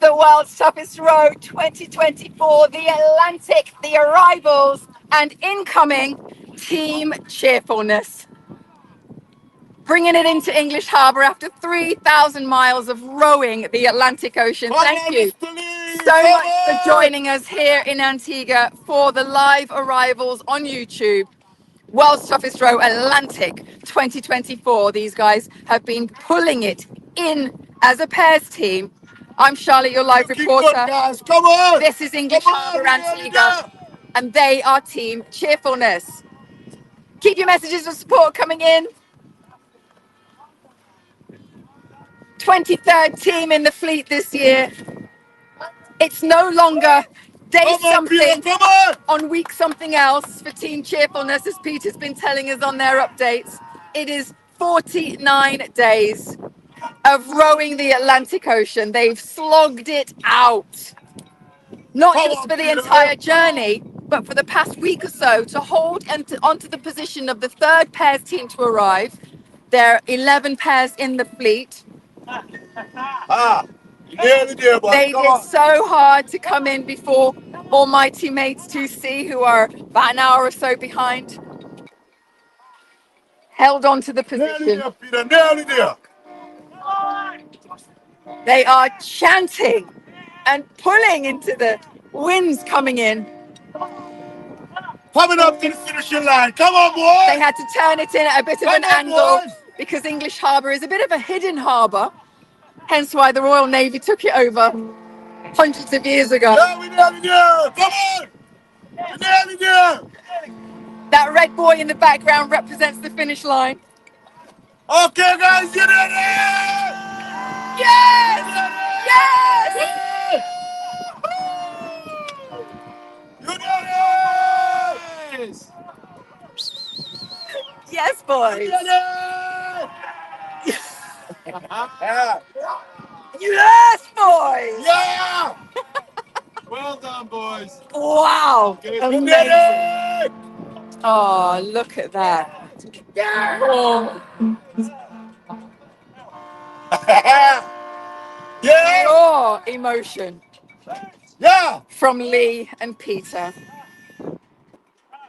the World's Toughest Row 2024, the Atlantic, the arrivals, and incoming Team Cheerfulness. Bringing it into English Harbour after 3,000 miles of rowing the Atlantic Ocean. Thank you so much for joining us here in Antigua for the live arrivals on YouTube. World's Toughest Row Atlantic 2024. These guys have been pulling it in as a pairs team. I'm Charlotte, your live reporter. Guys, come on! This is English Harbour Antigua, and they are Team Cheerfulness. Keep your messages of support coming in. 23rd team in the fleet this year. It's no longer day something on week something else for Team Cheerfulness, as Peter's been telling us on their updates. It is 49 days of rowing the Atlantic Ocean. They've slogged it out. Not just for the entire journey, but for the past week or so to hold onto the position of the third pairs team to arrive. There are 11 pairs in the fleet. They did so hard to come in before all my teammates 2C, who are about an hour or so behind, held on to the position. They are chanting and pulling into the winds coming in. Coming up to the finishing line. Come on, boys! They had to turn it in at a bit of an angle because English Harbour is a bit of a hidden harbour. Hence why the Royal Navy took it over hundreds of years ago. Yeah, we nearly there! Come on! We nearly there! That red boy in the background represents the finish line. Okay, guys, you did it! Yes! Yes! You did it! Yes, boys. You did it! Yes, boys. Yeah! Well done, boys. Wow. You Amazing. did it! Oh, look at that. Yeah! Oh, Yeah! raw emotion Yeah! from Lee and Peter.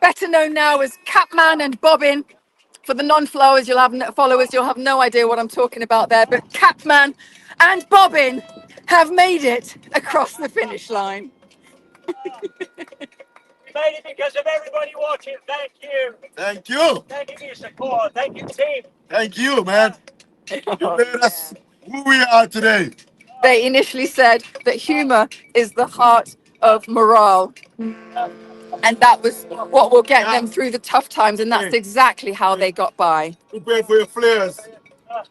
Better known now as Capman and Bobbin. For the non-followers, you'll have no idea what I'm talking about there. But Capman and Bobbin have made it across the finish line. Made it because of everybody watching. Thank you. Thank you. Thank you for your support. Thank you, team. Thank you, man. You made us who we are today. They initially said that humor is the heart of morale. And that was what will get them through the tough times. And that's exactly how they got by. Prepare for your flares.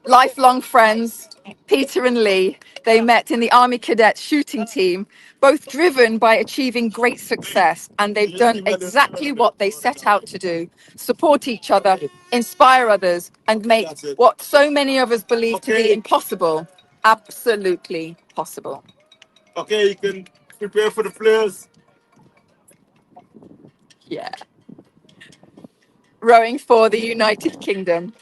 Lifelong friends, Peter and Lee, they met in the Army Cadets shooting team, both driven by achieving great success. And they've done exactly what they set out to do: support each other, inspire others, and make what so many of us believe to be impossible absolutely possible. Okay, you can prepare for the flares. Yeah. Rowing for the United Kingdom.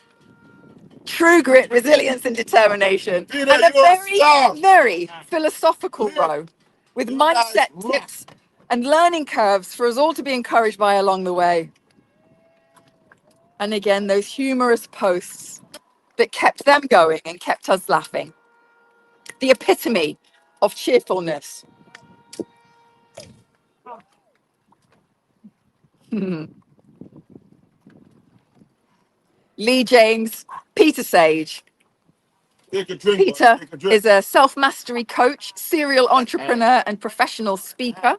True grit, resilience, and determination. And a very, very philosophical row with mindset tips and learning curves for us all to be encouraged by along the way. And again, those humorous posts that kept them going and kept us laughing. The epitome of cheerfulness. Lee James, Peter Sage. Peter is a self-mastery coach, serial entrepreneur, and professional speaker.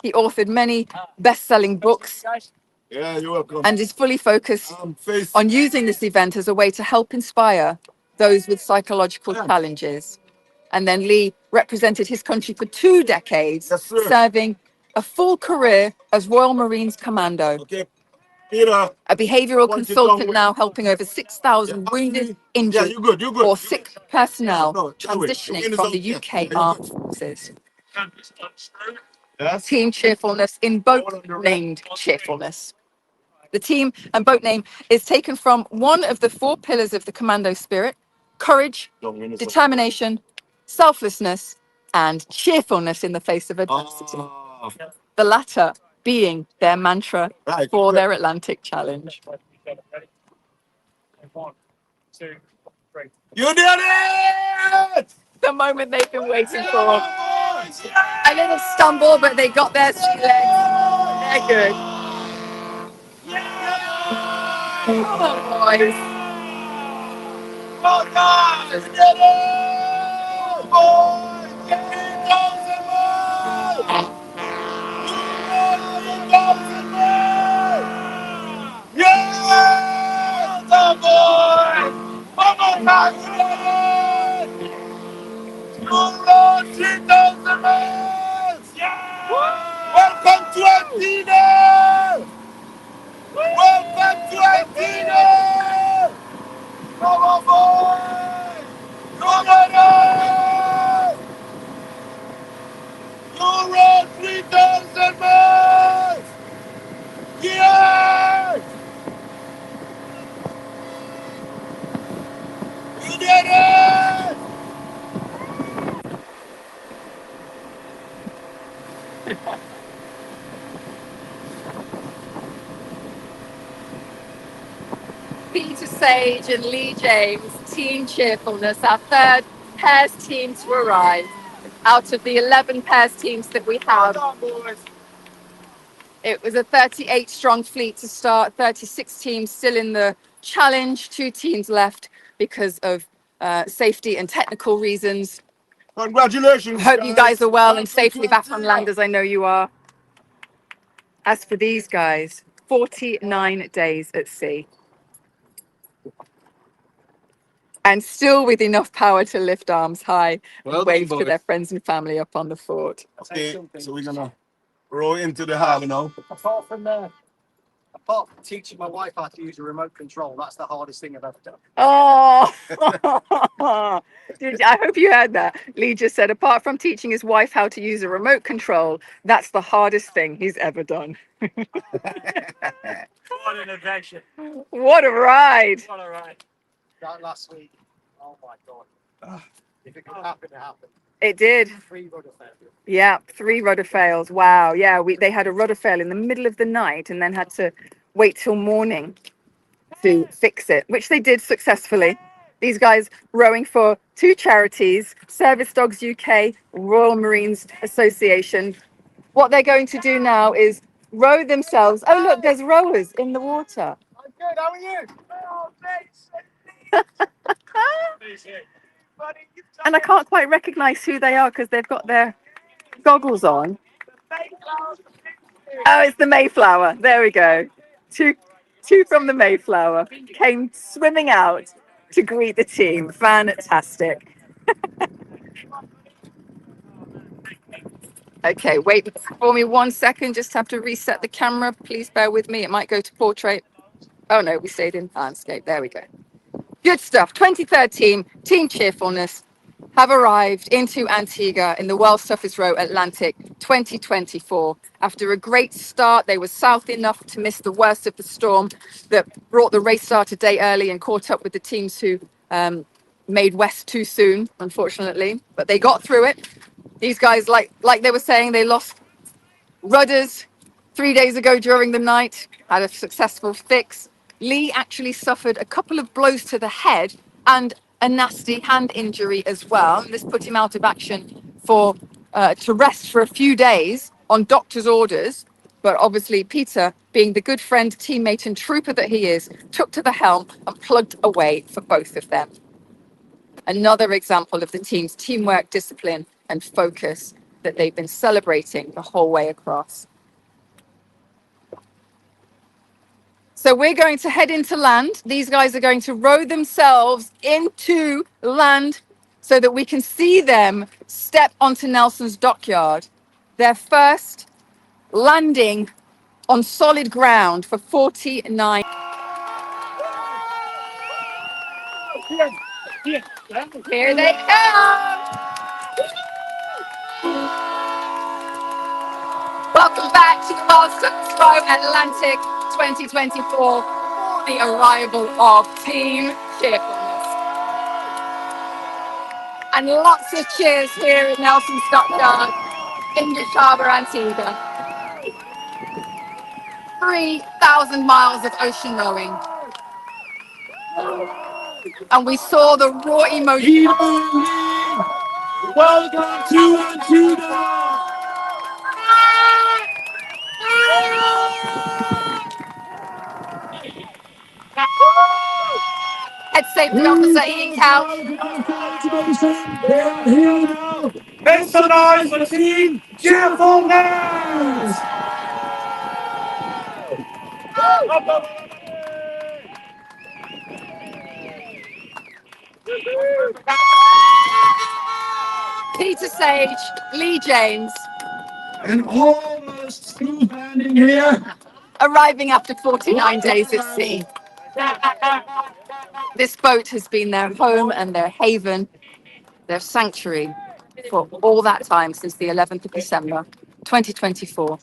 He authored many best-selling books and is fully focused on using this event as a way to help inspire those with psychological challenges. And then Lee represented his country for 2 decades, serving a full career as Royal Marines Commando. A behavioral consultant now, helping over 6,000 wounded, injured, or sick personnel transitioning from the UK Armed Forces. Team Cheerfulness in boat named Cheerfulness. The team and boat name is taken from one of the 4 pillars of the commando spirit: courage, determination, selflessness, and cheerfulness in the face of adversity. Oh, The latter being their mantra right. for their Atlantic Challenge. One, two, three. You did it! The moment they've been waiting for. A little stumble, but they got their 3 legs. They're good. Come on, boys. Well done! You did it! Boys! 3,000 miles! 3,000 miles! Yeah! Well done, boys! One more time, you did it! You rode 3,000 miles! Yeah! Welcome to Antina! Welcome to Antina! Come on, boys! Come on, boys! You rode 3,000 miles! Yeah! You did it! Peter Sage and Lee James, Team Cheerfulness, our third pairs team to arrive. Out of the 11 pairs teams that we Well have, done, boys! it was a 38 strong fleet to start, 36 teams still in the challenge, 2 teams left because of safety and technical reasons. Congratulations, Hope you guys are well and Welcome safely to back on Antina. land, as I know you are. As for these guys, 49 days at sea. And still with enough power to lift arms high Well and done, wave to boys. their friends and family up on the fort. Okay, so we're gonna row into the harbour now. Apart from teaching my wife how to use a remote control, that's the hardest thing I've ever done. Oh, I hope you heard that. Lee just said, apart from teaching his wife how to use a remote control, that's the hardest thing he's ever done. What an adventure. What a ride. What a ride. That last week, oh my God. If it could happen, it happened. It did. 3 rudder failures. Yeah, 3 rudder fails. Wow. Yeah, they had a rudder fail in the middle of the night and then had to wait till morning to fix it, which they did successfully. These guys rowing for 2 charities, Service Dogs UK, Royal Marines Association. What they're going to do now is row themselves. Oh, look, there's rowers in the water. I'm good, how are you? Oh, And I can't quite recognize who they are because they've got their goggles on. Oh, it's the Mayflower. There we go. Two from the Mayflower came swimming out to greet the team. Fantastic. Okay, wait for me 1 second. Just have to reset the camera. Please bear with me. It might go to portrait. Oh no, we stayed in landscape. There we go. Good stuff. 2013 Team Cheerfulness have arrived into Antigua in the Wells Toughest Row Atlantic 2024. After a great start, they were south enough to miss the worst of the storm that brought the race start a day early and caught up with the teams who made west too soon, unfortunately. But they got through it. These guys, like they were saying, they lost rudders 3 days ago during the night, had a successful fix. Lee actually suffered a couple of blows to the head and a nasty hand injury as well. This put him out of action to rest for a few days on doctor's orders. But obviously, Peter, being the good friend, teammate, and trooper that he is, took to the helm and plugged away for both of them. Another example of the team's teamwork, discipline, and focus that they've been celebrating the whole way across. So we're going to head into land. These guys are going to row themselves into land so that we can see them step onto Nelson's dockyard. Their first landing on solid ground for 49. Here they come. Welcome back to the World Toughest Row Atlantic 2024, the arrival of Team Cheerfulness. And lots of cheers here in Nelson Stockyard, English Harbour, Antigua. 3,000 miles of ocean rowing. And we saw the raw emotion. Welcome to Antigua! Head safety officer Ian Couch. Make some noise for Team Cheerfulness! Peter Sage, Lee James. And almost smooth landing here. Arriving after 49 days at sea. This boat has been their home and their haven, their sanctuary for all that time since the 11th of December, 2024.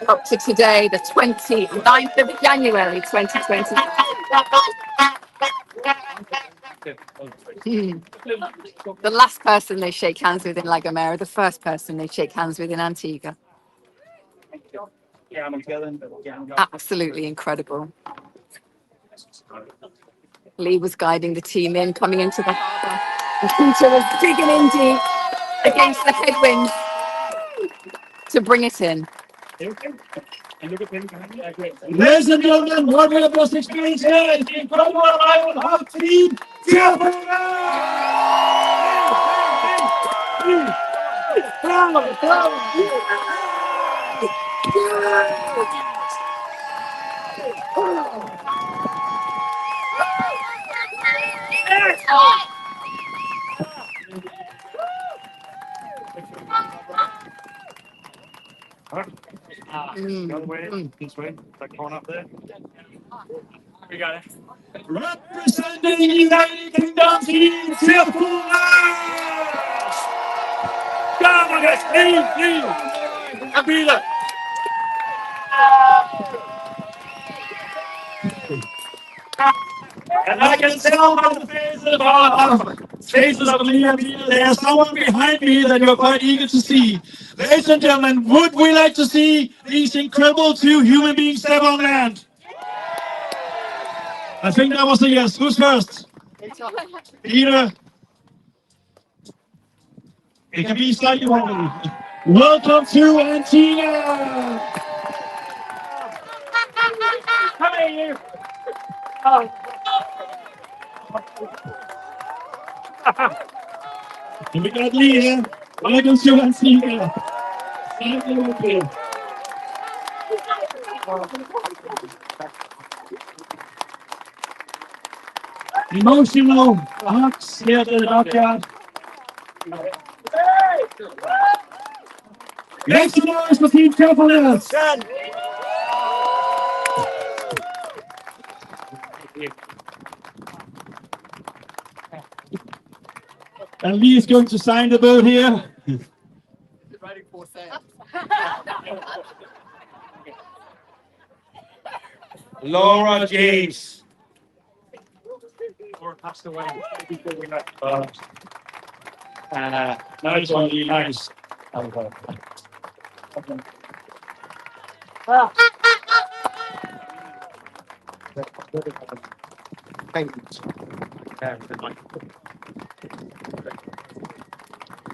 Up to today, the 29th of January, 2020. The last person they shake hands with in La Gomera, the first person they shake hands with in Antigua. Absolutely incredible. Lee was guiding the team in, coming into the harbour. And Peter was digging in deep against the headwinds to bring it in. Ladies and gentlemen, what we have just experienced here is the incredible arrival of Team This way, that corner up there. We got it. Representing the United Kingdom Team Cheerfulness! Come on, guys, please! And Peter! And I can tell by the faces of Lee and Peter, there's someone behind me that you're quite eager to see. Ladies and gentlemen, would we like to see these incredible two human beings step on land? I think that was a yes. Who's first? Peter. It can be slightly wobbly. Welcome to Antigua! Come here, you. And we got Lee here. Welcome to Antigua. Slightly wobbly. Emotional hugs here at the dockyard. Make some noise for Team Cheerfulness! And Lee is going to sign the boat here. Laura James. Laura passed away before we left. Nice one, Lee. Nice.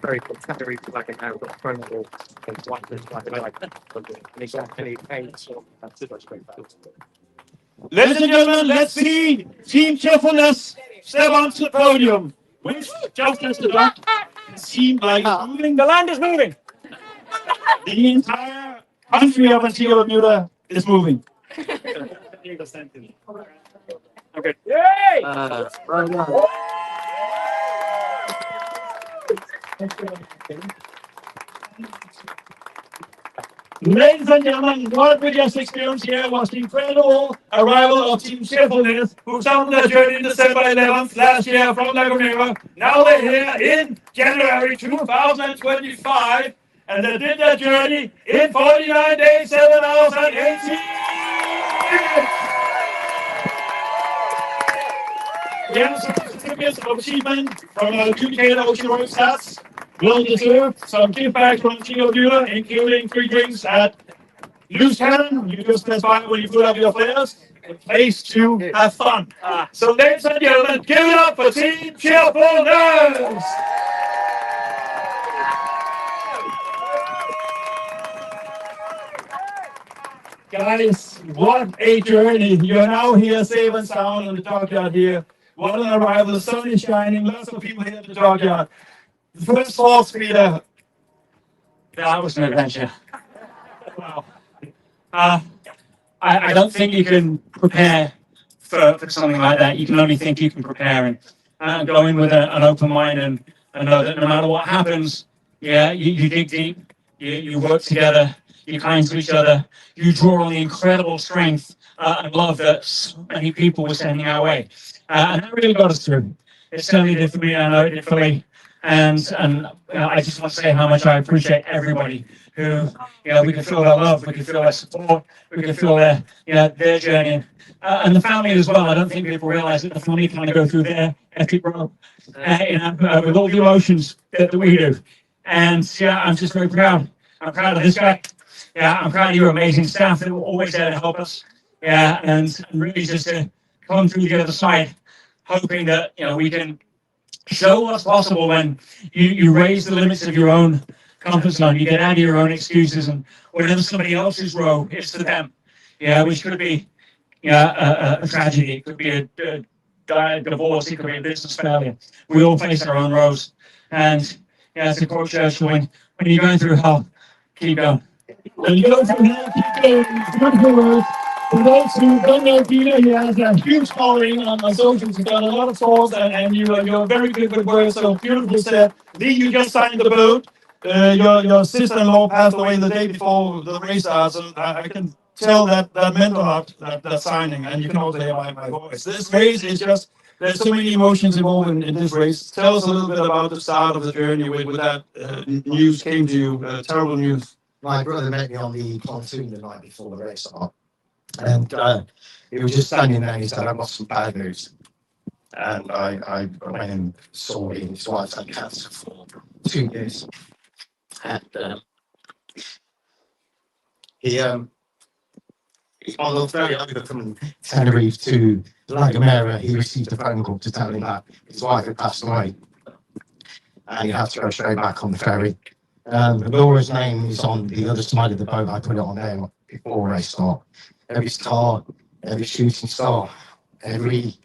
Very good. Very black and now got thrown all and white and black and white. Any paint, so that's it. Ladies and gentlemen, let's see Team Cheerfulness step onto the podium. Which, just as the dock seemed like it's moving, the land is moving. The entire country of Antigua and Bermuda is moving. Okay. Yay! Right on. Ladies and gentlemen, what we just experienced here was the incredible arrival of Team Cheerfulness, who started their journey in December 11th last year from La Gomera. Now they're here in January 2025, and they did their journey in 49 days, 7 hours, and 18 minutes. recipients of achievement from our adjudicated Ocean Road stats will deserve some gift bags from Geo Dealer, including free drinks at Loose Cannon. You just press by when you fill up your flares. A place to have fun. So, ladies and gentlemen, give it up for Team Cheerfulness! Guys, what a journey. You're now here safe and sound in the dockyard here. What an arrival. The sun is shining. Lots of people here at the dockyard. The first thoughts, Peter. That was an adventure. Wow. I don't think you can prepare for something like that. You can only think you can prepare and go in with an open mind and know that no matter what happens, yeah, you dig deep, you work together, you're kind to each other, you draw on the incredible strength and love that so many people were sending our way. And that really got us through. It certainly did for me, I know it did for me. And I just want to say how much I appreciate everybody who, we can feel their love, we can feel their support, we can feel their journey. And the family as well. I don't think people realize that the family kind of go through their epic road, with all the emotions that we do. And yeah, I'm just very proud. I'm proud of this guy. Yeah, I'm proud of your amazing staff that were always there to help us. Yeah, and really just to come through the other side, hoping that we can show what's possible when you raise the limits of your own comfort zone. You get out of your own excuses, and whatever somebody else's row is to them. Yeah, which could be a tragedy. It could be a divorce. It could be a business failure. We all face our own rows, and it's a quote Churchill: when you're going through hell, keep going. When you go through hell, keep going. It's beautiful words. For those who don't know Peter, he has a huge following on socials. He's got a lot of followers, and you're very good with words. So beautiful said. Lee, you just signed the boat. Your sister-in-law passed away the day before the race starts, and I can tell that meant a lot, that signing, and you can also hear my voice. This race is just, there's so many emotions involved in this race. Tell us a little bit about the start of the journey with that news came to you, terrible news. My brother met me on the pontoon the night before the race started. And he was just standing there and he said, I've got some bad news. And I went and saw him. His wife's had cancer for 2 years. And he on the ferry over from Tenerife to La Gomera, he received a phone call to tell him that his wife had passed away. And he had to go straight back on the ferry. Laura's name is on the other side of the boat. I put it on there before race start. Every star, every shooting star, every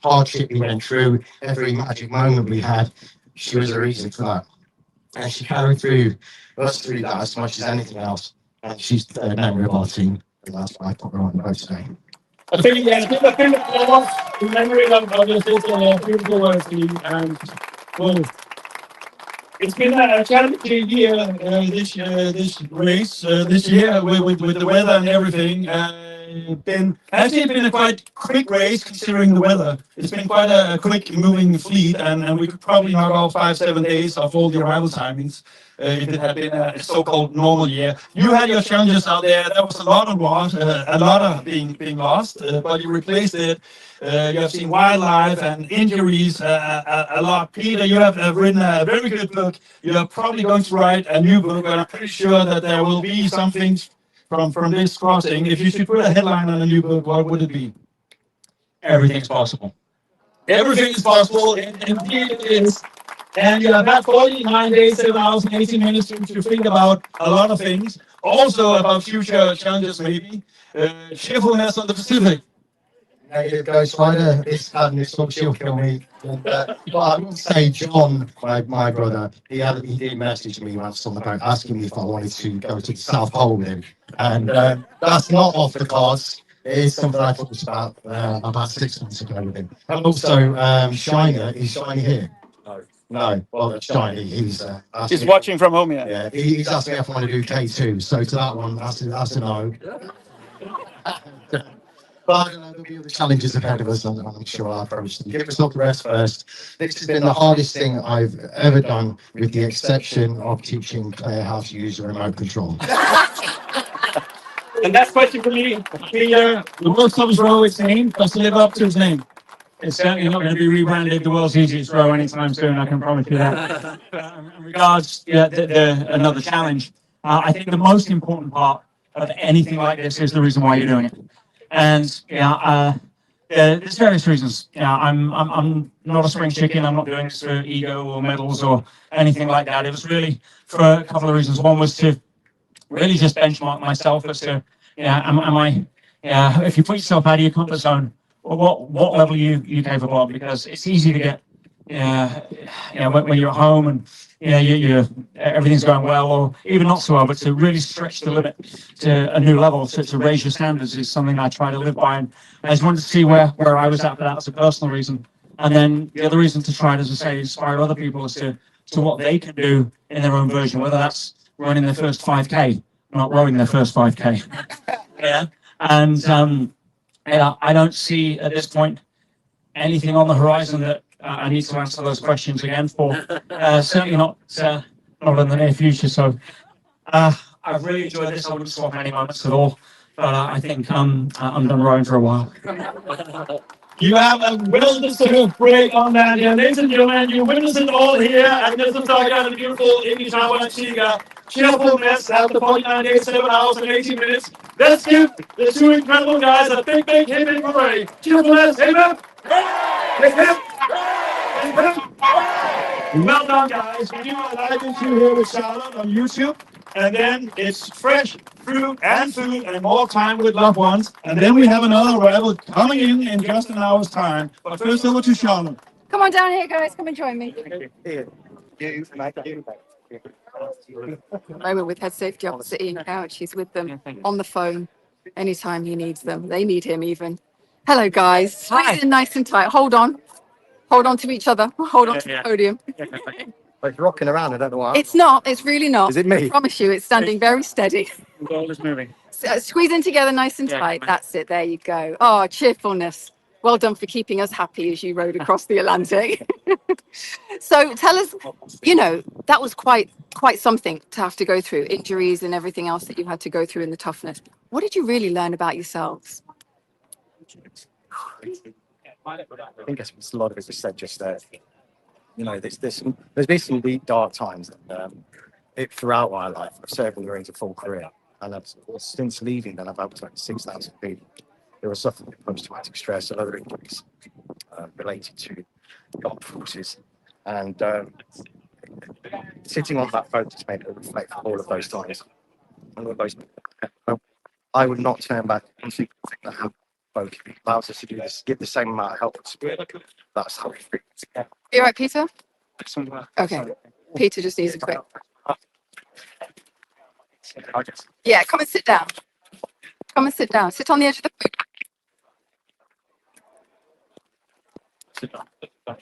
hardship we went through, every magic moment we had, she was the reason for that. And she carried us through that as much as anything else. And she's the memory of our team, and that's why I put her on the boat today. I think, give a big applause in memory of this beautiful words, and well, it's been a challenging year, this race, this year with the weather and everything. It's been a quite quick race considering the weather. It's been quite a quick moving fleet, and we could probably knock off 5-7 days of all the arrival timings if it had been a so-called normal year. You had your challenges out there. There was a lot of loss, a lot of being lost, but you replaced it. You have seen wildlife and injuries a lot. Peter, you have written a very good book. You are probably going to write a new book, and I'm pretty sure that there will be some things from this crossing. If you should put a headline on a new book, what would it be? Everything's possible. Everything is possible, indeed it is. And you have had 49 days, 7 hours, and 18 minutes to think about a lot of things. Also about future challenges, maybe. Cheerfulness on the Pacific. Negative Ghost Rider, this song, she'll kill me. But I would say John, my brother, he did message me once on the boat asking me if I wanted to go to the South Pole with him. And that's not off the cards. It is something I thought about 6 months ago with him. And also, Shiner, is Shiny here? No, well, Shiny, he's watching from home, yeah. He's asking me if I want to do K2, so to that one, that's a no. But there'll be other challenges ahead of us, and I'm sure I'll approach them. Give us not the rest first. This has been the hardest thing I've ever done, with the exception of teaching Claire how to use a remote control. And that's question for me. Peter, the World Club's row is named. Does it live up to his name? It's certainly not going to be rebranded the world's easiest row anytime soon. I can promise you that. In regards to another challenge, I think the most important part of anything like this is the reason why you're doing it. And there's various reasons. I'm not a spring chicken. I'm not doing this for ego or medals or anything like that. It was really for a couple of reasons. One was to really just benchmark myself as to, am I, if you put yourself out of your comfort zone, what level are you capable of? Because it's easy to get, when you're at home and you're everything's going well, or even not so well, but to really stretch the limit to a new level, to raise your standards is something I try to live by. And I just wanted to see where I was at for that as a personal reason. And then the other reason to try to, as I say, inspire other people as to what they can do in their own version, whether that's running their first 5K, not rowing their first 5K. And I don't see at this point anything on the horizon that I need to answer those questions again for. Certainly not in the near future. So I've really enjoyed this. I wouldn't swap any moments at all. But I think I'm done rowing for a while. You have a well-deserved break on that. Yeah, ladies and gentlemen, you witness it all here at Mr. Tiger, the beautiful English Harbour Chiga. Cheerfulness after 49 days, 7 hours and 18 minutes. Let's give the two incredible guys a big hip hooray. Cheerfulness, amen. Hip hip. Hip hip. Well done, guys. We do a live interview here with Charlotte on YouTube. And then it's fresh fruit and food and more time with loved ones. And then we have another arrival coming in just an hour's time. But first over to Charlotte. Come on down here, guys. Come and join me. Moment with head safety officer Ian Couch. He's with them on the phone anytime he needs them. They need him even. Hello, guys. Squeeze in nice and tight. Hold on. Hold on to each other. Hold on to the podium. It's rocking around. I don't know why. It's not. It's really not. Is it me? I promise you, it's standing very steady. The ball is moving. Squeeze in together nice and tight. That's it. There you go. Oh, cheerfulness. Well done for keeping us happy as you rode across the Atlantic. So tell us, that was quite something to have to go through, injuries and everything else that you had to go through in the toughness. What did you really learn about yourselves? I think it's a lot of it was said just there. There's been some deep, dark times throughout my life. I've served in the Marines a full career, and since leaving, then I've had 6,000 people who are suffering with post-traumatic stress and other injuries related to the armed forces. And sitting on that boat just made me reflect on all of those times. I would not turn back and think that happened. It allows us to do this, give the same amount of help and support. That's how we feel. You all right, Peter? Okay. Peter just needs a quick. Yeah, come and sit down. Come and sit down. Sit on the edge of the boat.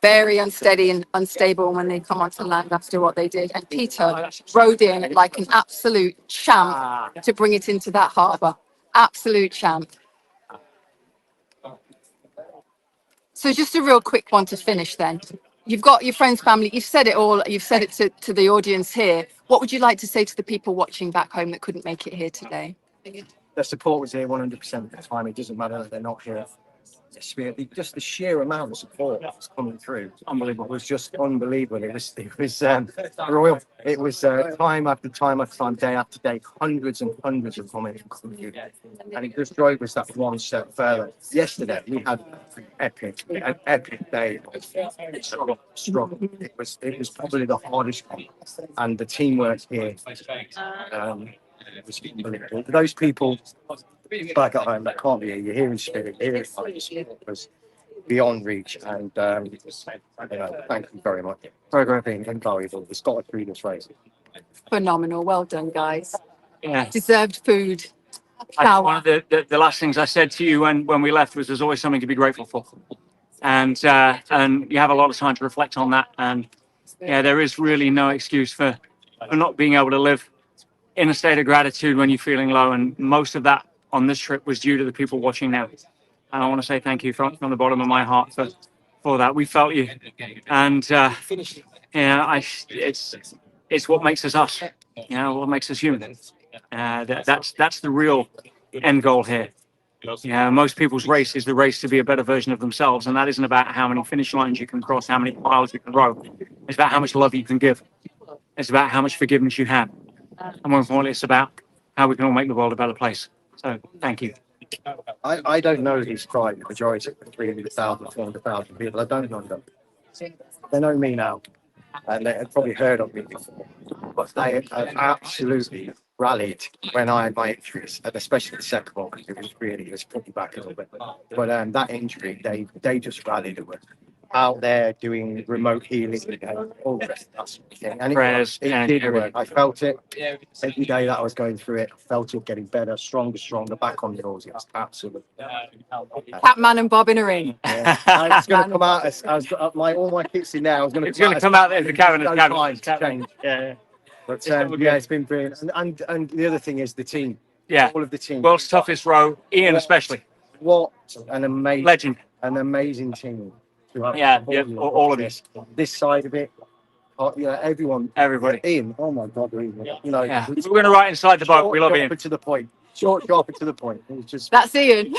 Very unsteady and unstable when they come onto land after what they did. And Peter rode in like an absolute champ to bring it into that harbour. Absolute champ. So just a real quick one to finish then. You've got your friends, family, you've said it all, you've said it to the audience here. What would you like to say to the people watching back home that couldn't make it here today? The support was here 100% of the time. It doesn't matter that they're not here. Just the sheer amount of support that was coming through, unbelievable. It was just unbelievable. It was royal. It was time after time after time, day after day, hundreds and hundreds of comments, and it just drove us that one step further. Yesterday we had an epic day. Struggle. It was probably the hardest one, and the teamwork here. It was unbelievable. Those people back at home that can't be here, you're here in spirit, it was beyond reach, and thank you very much for everything invaluable. It's got us through this race. Phenomenal. Well done, guys. Yeah. Deserved food. One of the last things I said to you when we left was there's always something to be grateful for. And you have a lot of time to reflect on that. And there is really no excuse for not being able to live in a state of gratitude when you're feeling low. And most of that on this trip was due to the people watching now. And I want to say thank you from the bottom of my heart for that. We felt you. And it's what makes us us, what makes us human. That's the real end goal here. Yeah, most people's race is the race to be a better version of themselves, and that isn't about how many finish lines you can cross, how many miles you can row. It's about how much love you can give. It's about how much forgiveness you have, and more importantly, it's about how we can all make the world a better place. So, thank you. I don't know these tribe, the majority of the 300,000, 400,000 people. I don't know them. They know me now, and they had probably heard of me before. But they have absolutely rallied when I had my injuries, and especially the second one, because it was put me back a little bit. But that injury, they just rallied. It was out there doing remote healing and all the rest of that sort of thing. And it did work. I felt it every day that I was going through it. I felt it getting better, stronger, back on the horse. It was absolutely. Catman and Bob in a ring. Yeah. It's going to come out. I was got all my kits in there. It's going to come out as the cabinet. Yeah. But yeah, it's been brilliant. And the other thing is the team. Yeah. All of the team. World's toughest row, Ian especially. What an amazing Legend. An amazing team. To have All of this. This side of it. Everybody. Ian, oh my God, Ian. You know, we're going to right inside the boat. We love Ian. To the point. Short, sharp, and to the point. It was just. That's Ian.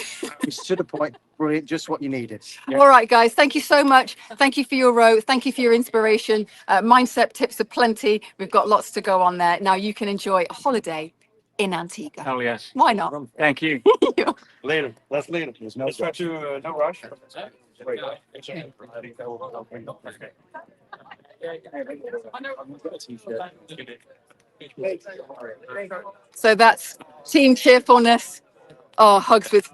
It's to the point. Brilliant. Just what you needed. Yeah. All right, guys. Thank you so much. Thank you for your row. Thank you for your inspiration. Mindset tips are plenty. We've got lots to go on there. Now you can enjoy a holiday in Antigua. Oh, yes. Why not? Thank you. Later. Let's later. Let's try to no rush. So that's Team Cheerfulness. Oh, hugs with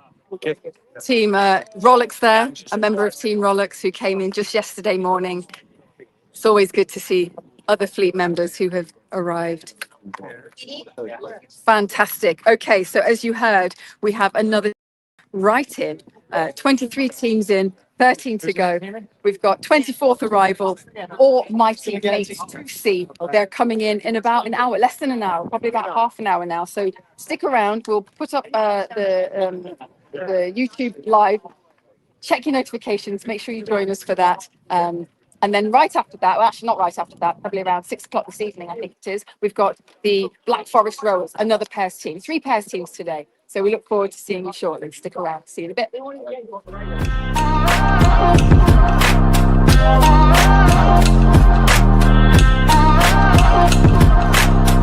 Team Rolex there, a member of Team Rolex who came in just yesterday morning. It's always good to see other fleet members who have arrived. Fantastic. Okay, so as you heard, we have another right in, 23 teams in, 13 to go. We've got 24th arrival, Almighty Mates to Sea. They're coming in about an hour, less than an hour, probably about half an hour now. So stick around. We'll put up the YouTube live. Check your notifications. Make sure you join us for that. And then right after that, well, actually not right after that, probably around 6 o'clock this evening, I think it is, we've got the Black Forest Rowers, another pairs team, 3 pairs teams today. So we look forward to seeing you shortly. Stick around. See you in a bit.